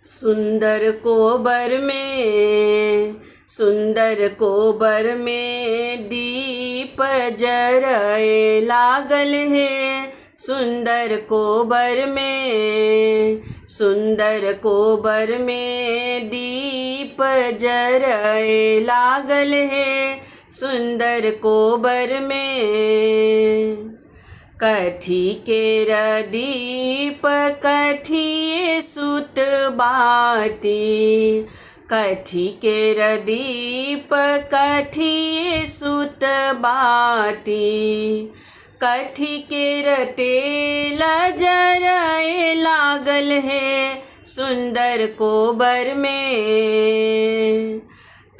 सुंदर कोबर में, सुंदर कोबर में दीप जरए लागल है। सुंदर कोबर में, सुंदर कोबर में दीप जरए लागल है। सुंदर कोबर में कथी केर दीप कथिए सुत बाती। कथी केर दीप कथिए सुत बाती। कथी केर तेल जरए लागल है। सुंदर कोबर में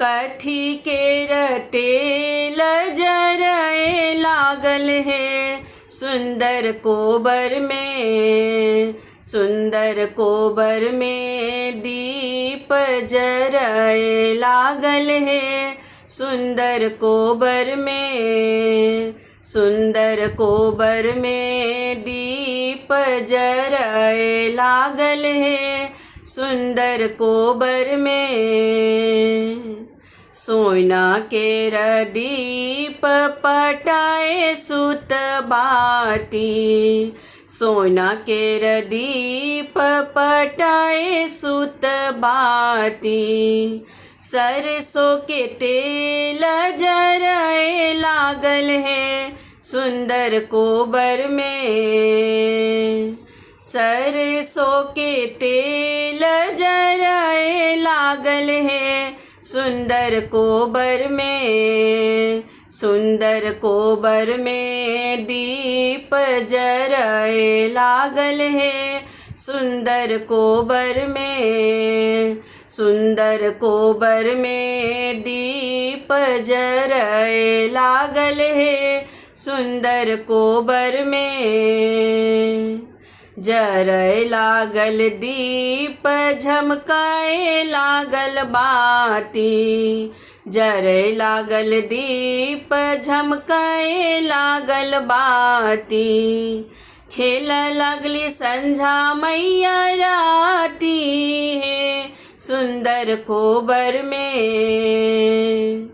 कथी केर तेल जरए लागल है। सुंदर कोबर में, सुंदर कोबर में दीप जरए लागल है। सुंदर कोबर में, सुंदर कोबर में दीप जरए लागल है। सुंदर कोबर में सोना केर दीप पटाए सुत बाती। सोना केर दीप पटाए सुत बाती। सरसों के तेल जरए लागल है। सुंदर कोबर में सरसों के तेल जरए लागल है। सुंदर कोबर में, सुंदर कोबर में दीप जरए लागल है। सुंदर कोबर में, सुंदर कोबर में दीप जरए लागल है। सुंदर कोबर में जरए लागल दीप झमकाए लागल बाती। जरए लागल दीप झमकाए लागल बाती। खेल लगली संझा मैया राती है। सुंदर कोबर में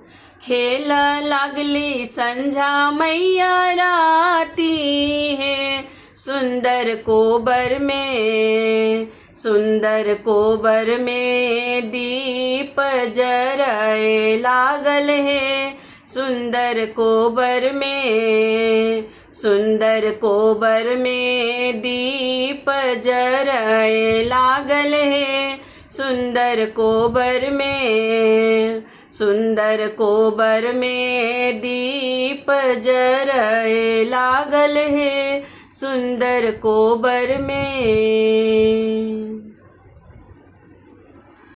खेल लगली संझा मैया राती है। सुंदर कोबर में, सुंदर कोबर में दीप जरए लागल है। सुंदर कोबर में, सुंदर कोबर में दीप जरए लागल है। सुंदर कोबर में, सुंदर कोबर में दीप जरए लागल है। सुंदर कोबर में।